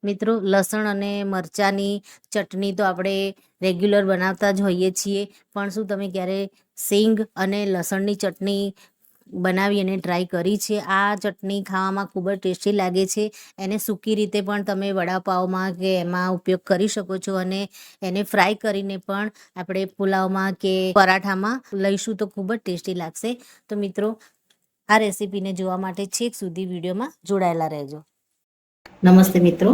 મિત્રો, લસણ અને મરચાંની ચટણી તો આપણે રેગ્યુલર બનાવતા જ હોઈએ છીએ, પણ શું તમે ક્યારે સિંગ અને લસણની ચટણી બનાવી અને ટ્રાય કરી છે? આ ચટણી ખાવામાં ખૂબ જ ટેસ્ટી લાગે છે. એને સૂકી રીતે પણ તમે વડાપાવમાં કે એમાં ઉપયોગ કરી શકો છો, અને એને ફ્રાય કરીને પણ આપણે પુલાવમાં કે પરાઠામાં લઈશું તો ખૂબ જ ટેસ્ટી લાગશે. તો મિત્રો, આ રેસીપીને જોવા માટે છેક સુધી વિડીયોમાં જોડાયેલા રહેજો. નમસ્તે મિત્રો,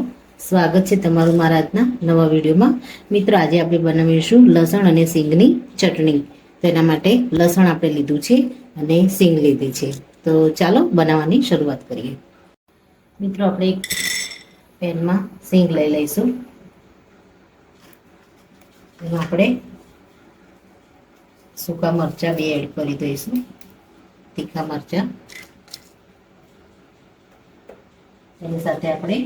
સ્વાગત છે તમારું મારા આજના નવા વિડીયોમાં. મિત્રો, આજે આપણે બનાવીશું લસણ અને સિંગની ચટણી. તેના માટે લસણ આપણે લીધું છે અને સિંગ લીધી છે. તો ચાલો બનાવવાની શરૂઆત કરીએ. મિત્રો, આપણે એક પેનમાં સિંગ લઈ લઈશું. એમાં આપણે સૂકા મરચાં 2 એડ કરી દઈશું, તીખા મરચાં. એની સાથે આપણે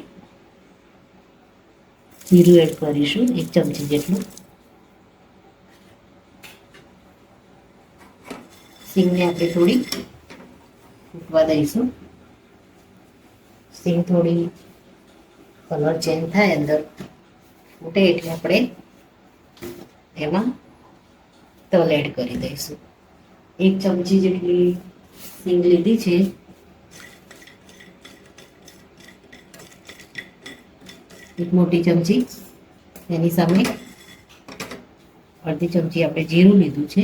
જીરું એડ કરીશું, 1 ચમચી જેટલું. સિંગને આપણે થોડી ફૂટવા દઈશું. સિંગ થોડી કલર ચેન્જ થાય, અંદર ફૂટે એટલે આપણે એમાં તલ એડ કરી દઈશું. 1 ચમચી જેટલી સિંગ લીધી છે. એક મોટી ચમચી, એની સામે અડધી ચમચી આપણે જીરું લીધું છે.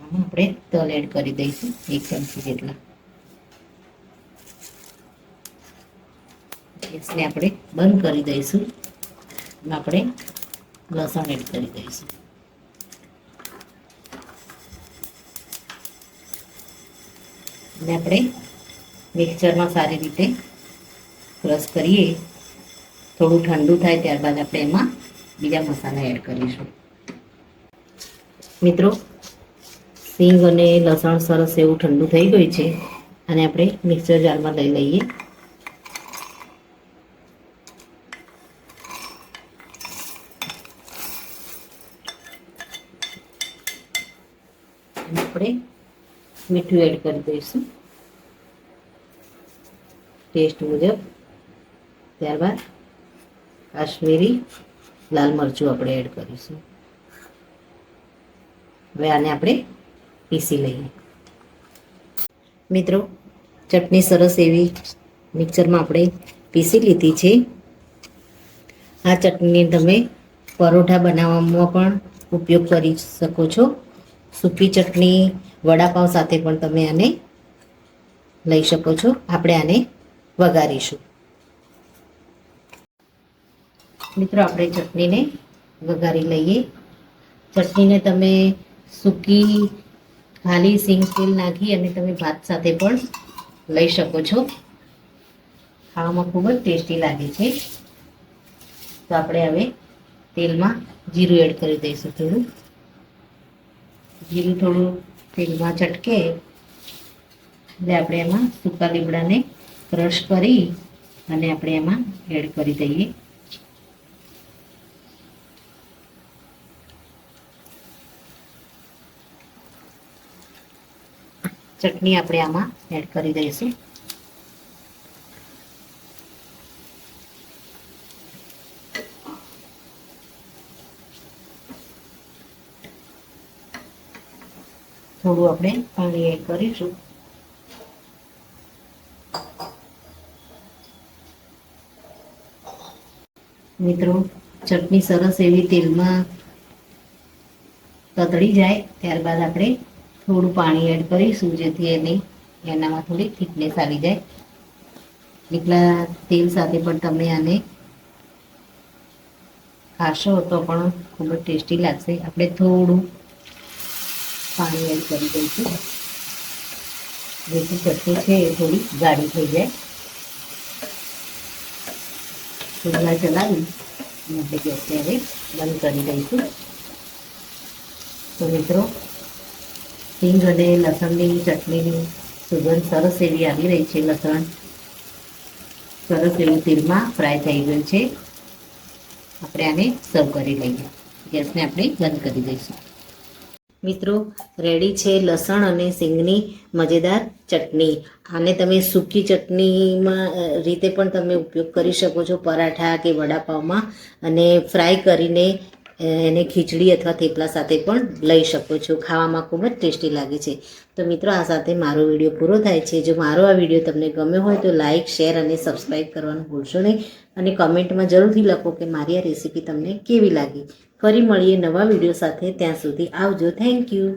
આમાં આપણે તલ એડ કરી દઈશું, 1 ચમચી જેટલા. ગેસને આપણે બંધ કરી દઈશું. એમાં આપણે લસણ એડ કરી દઈશું. અને આપણે મિક્સરમાં સારી રીતે ક્રશ કરીએ. થોડું ઠંડુ થાય ત્યારબાદ આપણે એમાં બીજા મસાલા એડ કરીશું. મિત્રો, સિંગ અને લસણ સરસ એવું ઠંડુ થઈ ગયું છે, અને આપણે મિક્સર જારમાં લઈ લઈએ. આપણે મીઠું એડ કરી દઈશું ટેસ્ટ મુજબ. ત્યારબાદ કાશ્મીરી લાલ મરચું આપણે એડ કરીશું. હવે આને આપણે પીસી લઈએ. મિત્રો, ચટણી સરસ એવી મિક્સરમાં આપણે પીસી લીધી છે. આ ચટણી તમે પરોઠા બનાવવામાં પણ ઉપયોગ કરી શકો છો. સૂકી ચટણી વડાપાવ સાથે પણ તમે આને લઈ શકો છો. આપણે આને વઘારીશું. મિત્રો, આપણે ચટણીને વઘારી લઈએ. ચટણીને તમે સૂકી ખાલી સિંગ તેલ નાખી અને તમે ભાત સાથે પણ લઈ શકો છો. ખાવામાં ખૂબ જ ટેસ્ટી લાગે છે. તો આપણે હવે તેલમાં જીરું એડ કરી દઈશું. જીરું થોડું તેલમાં ચટકે એટલે આપણે એમાં સૂકા લીમડાને ક્રશ કરી અને આપણે એમાં એડ કરી દઈએ. ચટણી આપણે આમાં એડ કરી દઈશું. થોડું આપણે પાણી એડ કરીશું. મિત્રો, ચટણી સરસ એવી તેલમાં તતડી જાય ત્યારબાદ આપણે થોડું પાણી એડ કરીશું, જેથી એનામાં થોડી થિકનેસ આવી જાય. એટલા તેલ સાથે પણ તમે આને ખાશો તો પણ ખૂબ જ ટેસ્ટી લાગશે. આપણે થોડું પાણી એડ કરી દઈશું, જેથી ચટણી છે એ થોડી ગાઢી થઈ જાય. ચૂલા ચલાવી અને આપણે ગેસને હવે બંધ કરી દઈશું. તો મિત્રો, સિંગ અને લસણની ચટણીની સુગંધ સરસ એવી આવી રહી છે. લસણ સરસ એવું તેલમાં ફ્રાય થઈ ગયું છે. આપણે આને સર્વ કરી લઈએ. ગેસને આપણે બંધ કરી દઈશું. મિત્રો રેડી છે લસણ અને સિંગની મજેદાર ચટણી. આને તમે સૂકી ચટણીમાં રીતે પણ તમે ઉપયોગ કરી શકો છો, પરાઠા કે વડાપાવમાં, અને ફ્રાય કરીને એને ખીચડી અથવા થેપલા સાથે પણ લઈ શકો છો. ખાવામાં ખૂબ જ ટેસ્ટી લાગે છે. તો મિત્રો આ સાથે મારો વિડીયો પૂરો થાય છે. જો મારો આ વિડીયો તમને ગમ્યો હોય તો લાઇક, શેર અને સબસ્ક્રાઈબ કરવાનું ભૂલશો નહીં. અને કમેન્ટમાં જરૂરથી લખો કે મારી આ રેસીપી તમને કેવી લાગી. ફરી મળીએ નવા વિડીયો સાથે. ત્યાં સુધી આવજો. Thank you.